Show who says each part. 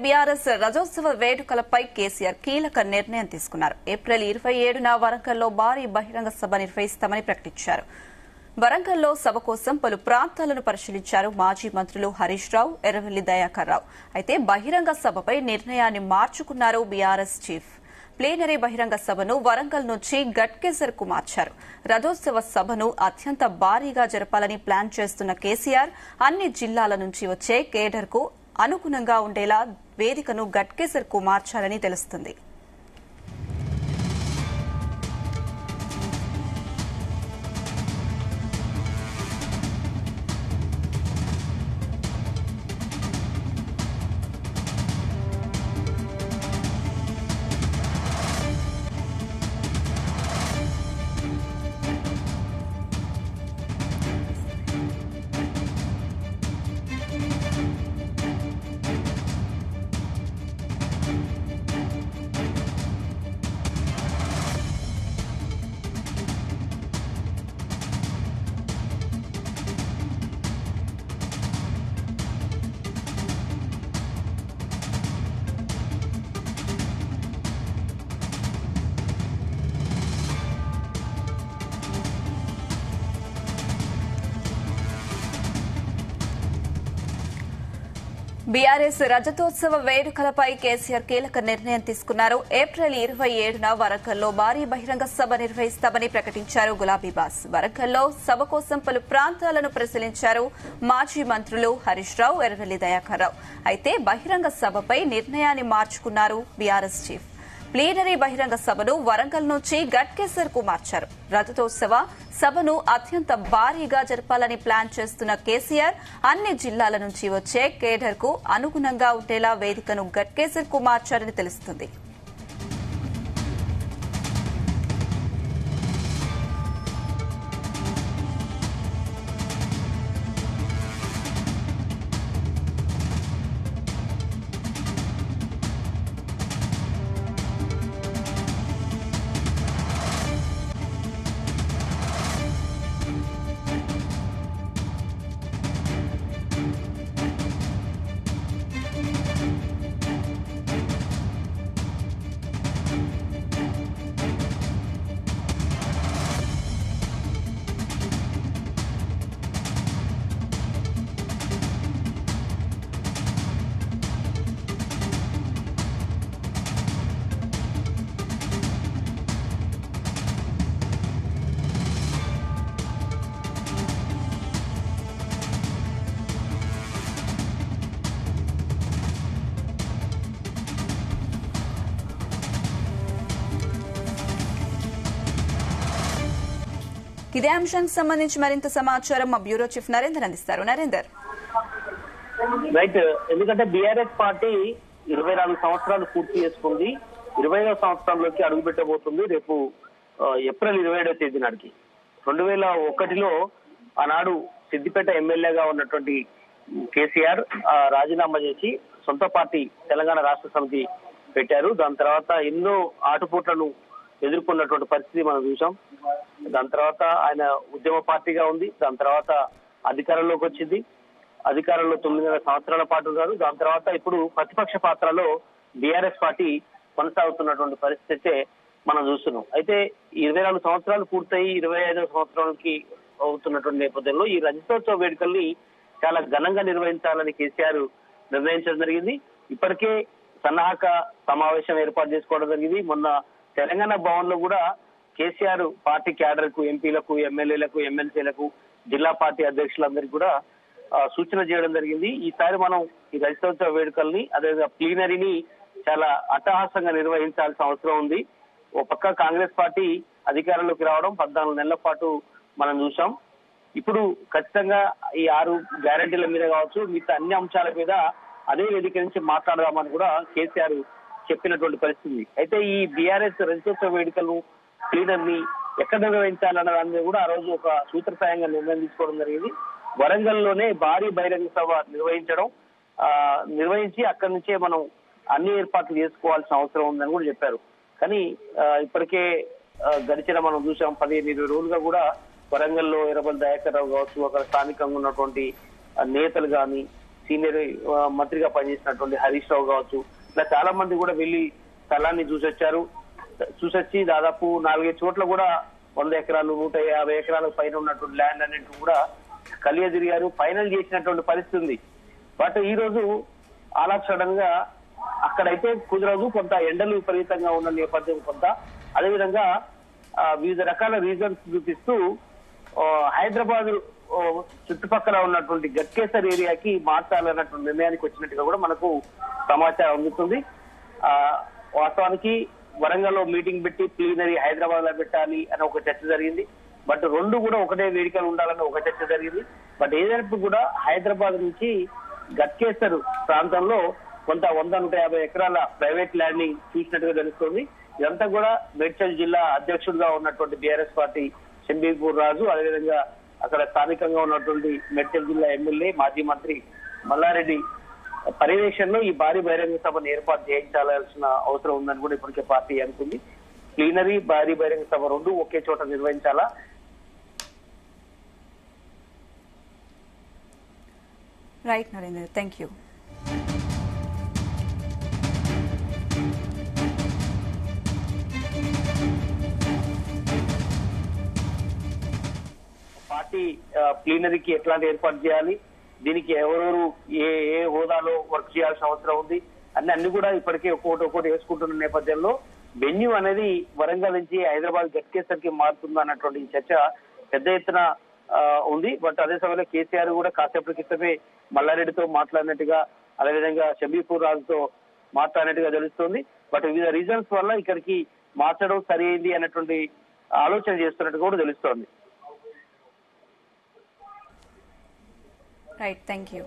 Speaker 1: BRS రజోత్సవ వేడుకలపై KCR కీలక నిర్ణయం తీసుకున్నారు. ఏప్రిల్ 27న వరంగల్లో భారీ బహిరంగ సభ నిర్వహిస్తామని ప్రకటించారు. వరంగల్లో సభ కోసం పలు ప్రాంతాలను పరిశీలించారు మాజీ మంత్రులు హరీష్ రావు, ఎర్రవెల్లి దయాకర్ రావు. అయితే బహిరంగ సభపై నిర్ణయాన్ని మార్చుకున్నారు బీఆర్ఎస్ చీఫ్. ప్లీనరీ బహిరంగ సభను వరంగల్ నుంచి గట్కేసర్ కు మార్చారు. రథోత్సవ సభను అత్యంత భారీగా జరపాలని ప్లాన్ చేస్తున్న కేసీఆర్ అన్ని జిల్లాల నుంచి వచ్చే కేడర్ కు అనుగుణంగా ఉండేలా వేదికను గట్కేసర్ కు మార్చాలని తెలుస్తుంది. బీఆర్ఎస్ రజతోత్సవ వేడుకలపై కేసీఆర్ కీలక నిర్ణయం తీసుకున్నారు. ఏప్రిల్ 27న వరంగల్లో భారీ బహిరంగ సభ నిర్వహిస్తామని ప్రకటించారు గులాబీబాస్. వరంగల్లో సభ కోసం పలు ప్రాంతాలను పరిశీలించారు మాజీ మంత్రులు హరీష్ రావు, ఎర్రవెల్లి దయాకర్ రావు. అయితే బహిరంగ సభపై నిర్ణయాన్ని మార్చుకున్నారు బీఆర్ఎస్ చీఫ్. ప్లీనరీ బహిరంగ సభను వరంగల్ నుంచి గట్కేసర్ కు మార్చారు. రథోత్సవ సభను అత్యంత భారీగా జరపాలని ప్లాన్ చేస్తున్న కేసీఆర్ అన్ని జిల్లాల నుంచి వచ్చే కేడర్ కు అనుగుణంగా ఉండేలా వేదికను గట్కేసర్ కు మార్చారని తెలుస్తుంది. ఇదే అంశానికి సంబంధించి మరింత సమాచారం మా బ్యూరో చీఫ్ నరేందర్ అందిస్తారు. నరేందర్,
Speaker 2: రైట్. ఎందుకంటే బీఆర్ఎస్ పార్టీ 24 సంవత్సరాలు పూర్తి చేసుకుంది. 20వ సంవత్సరంలోకి అడుగు పెట్టబోతుంది రేపు ఏప్రిల్ 27వ తేదీ నాటికి. 2001లో ఆనాడు సిద్దిపేట ఎమ్మెల్యేగా ఉన్నటువంటి కేసీఆర్ రాజీనామా చేసి సొంత పార్టీ తెలంగాణ రాష్ట్ర సమితి పెట్టారు. దాని తర్వాత ఎన్నో ఆటుపోట్లను ఎదుర్కొన్నటువంటి పరిస్థితి మనం చూసాం. దాని తర్వాత ఆయన ఉద్యమ పార్టీగా ఉంది. దాని తర్వాత అధికారంలోకి వచ్చింది. అధికారంలో 9 సంవత్సరాల పాటు ఉన్నారు. దాని తర్వాత ఇప్పుడు ప్రతిపక్ష పాత్రలో బీఆర్ఎస్ పార్టీ కొనసాగుతున్నటువంటి పరిస్థితి మనం చూస్తున్నాం. అయితే 24 సంవత్సరాలు పూర్తయి 25వ సంవత్సరానికి అవుతున్నటువంటి నేపథ్యంలో ఈ రజతోత్సవ వేడుకల్ని చాలా ఘనంగా నిర్వహించాలని కేసీఆర్ నిర్ణయించడం జరిగింది. ఇప్పటికే సన్నాహక సమావేశం ఏర్పాటు చేసుకోవడం జరిగింది. మొన్న తెలంగాణ భవన్ లో కూడా కేసీఆర్ పార్టీ క్యాడర్ కు, ఎంపీలకు, ఎమ్మెల్యేలకు, ఎమ్మెల్సీలకు, జిల్లా పార్టీ అధ్యక్షులందరికీ కూడా సూచన చేయడం జరిగింది. ఈసారి మనం ఈ రజతోత్సవ వేడుకల్ని అదేవిధంగా ప్లీనరీని చాలా అట్టహాసంగా నిర్వహించాల్సిన అవసరం ఉంది. ఓ పక్క కాంగ్రెస్ పార్టీ అధికారంలోకి రావడం 14 నెలల పాటు మనం చూసాం. ఇప్పుడు ఖచ్చితంగా ఈ 6 గ్యారంటీల మీద కావచ్చు, మిగతా అన్ని అంశాల మీద అదే వేదిక నుంచి మాట్లాడదామని కూడా కేసీఆర్ చెప్పినటువంటి పరిస్థితి. అయితే ఈ బీఆర్ఎస్ రజతోత్సవ వేడుకలు ప్లీనర్ ని ఎక్కడ నిర్వహించాలన్న దాని మీద కూడా ఆ రోజు ఒక సూత్రప్రాయంగా నిర్ణయం తీసుకోవడం జరిగింది. వరంగల్లోనే భారీ బహిరంగ సభ నిర్వహించి అక్కడి నుంచే మనం అన్ని ఏర్పాట్లు చేసుకోవాల్సిన అవసరం ఉందని కూడా చెప్పారు. కానీ ఇప్పటికే గడిచిన మనం చూసాం 15-20 రోజులుగా కూడా వరంగల్లో ఎర్రవెల్లి దయాకర్ రావు కావచ్చు, అక్కడ స్థానికంగా ఉన్నటువంటి నేతలు కానీ, సీనియర్ మంత్రిగా పనిచేసినటువంటి హరీష్ రావు కావచ్చు, ఇలా చాలా మంది కూడా వెళ్లి స్థలాన్ని చూసొచ్చి దాదాపు 4-5 చోట్ల కూడా 100 ఎకరాలు 150 ఎకరాల పైన ఉన్నటువంటి ల్యాండ్ అన్నింటి కూడా కలియ తిరిగారు, ఫైనల్ చేసినటువంటి పరిస్థితి ఉంది. బట్ ఈ రోజు అలా సడన్ గా అక్కడైతే కుదరదు, కొంత ఎండలు విపరీతంగా ఉన్న నేపథ్యం కొంత, అదేవిధంగా వివిధ రకాల రీజన్స్ చూపిస్తూ హైదరాబాద్ చుట్టుపక్కల ఉన్నటువంటి గట్కేసర్ ఏరియాకి మార్చాలన్నటువంటి నిర్ణయానికి వచ్చినట్టుగా కూడా మనకు సమాచారం అందుతుంది. వాస్తవానికి వరంగల్లో మీటింగ్ పెట్టి ప్లీనరీ హైదరాబాద్ లో పెట్టాలి అని ఒక చర్చ జరిగింది. బట్ రెండు కూడా ఒకటే వేదికలు ఉండాలని ఒక చర్చ జరిగింది. బట్ ఏదైనప్పుడు కూడా హైదరాబాద్ నుంచి గట్కేసర్ ప్రాంతంలో కొంత 100-150 ఎకరాల ప్రైవేట్ ల్యాండింగ్ చూసినట్టుగా తెలుస్తోంది. ఇదంతా కూడా మేడ్చల్ జిల్లా అధ్యక్షుడిగా ఉన్నటువంటి బీఆర్ఎస్ పార్టీ షంబీపూర్ రాజు, అదేవిధంగా అక్కడ స్థానికంగా ఉన్నటువంటి మేడ్చల్ జిల్లా ఎమ్మెల్యే మాజీ మంత్రి మల్లారెడ్డి పర్యవేక్షణలో ఈ భారీ బహిరంగ సభను ఏర్పాటు చేయించాల్సిన అవసరం ఉందని కూడా ఇప్పటికే పార్టీ అనుకుంది. ప్లీనరీ, భారీ బహిరంగ సభ రెండు ఒకే చోట నిర్వహించాలా.
Speaker 1: Right Narendra, thank you.
Speaker 2: Party ప్లీనరీకి ఎట్లాంటి ఏర్పాటు చేయాలి, దీనికి ఎవరెవరు ఏ ఏ హోదాలో వర్క్ చేయాల్సిన అవసరం ఉంది అన్ని కూడా ఇప్పటికే ఒక్కొక్కటి వేసుకుంటున్న నేపథ్యంలో వెన్యూ అనేది వరంగల్ నుంచి హైదరాబాద్ గట్కేసర్ కి మారుతుందా అన్నటువంటి చర్చ పెద్ద ఎత్తున ఉంది. బట్ అదే సమయంలో కేసీఆర్ కూడా కాసేపటి క్రితమే మల్లారెడ్డితో మాట్లాడినట్టుగా, అదేవిధంగా షంబీపూర్ రాజుతో మాట్లాడినట్టుగా తెలుస్తోంది. బట్ వివిధ రీజన్స్ వల్ల ఇక్కడికి మార్చడం సరైంది అన్నటువంటి ఆలోచన చేస్తున్నట్టు కూడా తెలుస్తోంది.
Speaker 1: Right, thank you.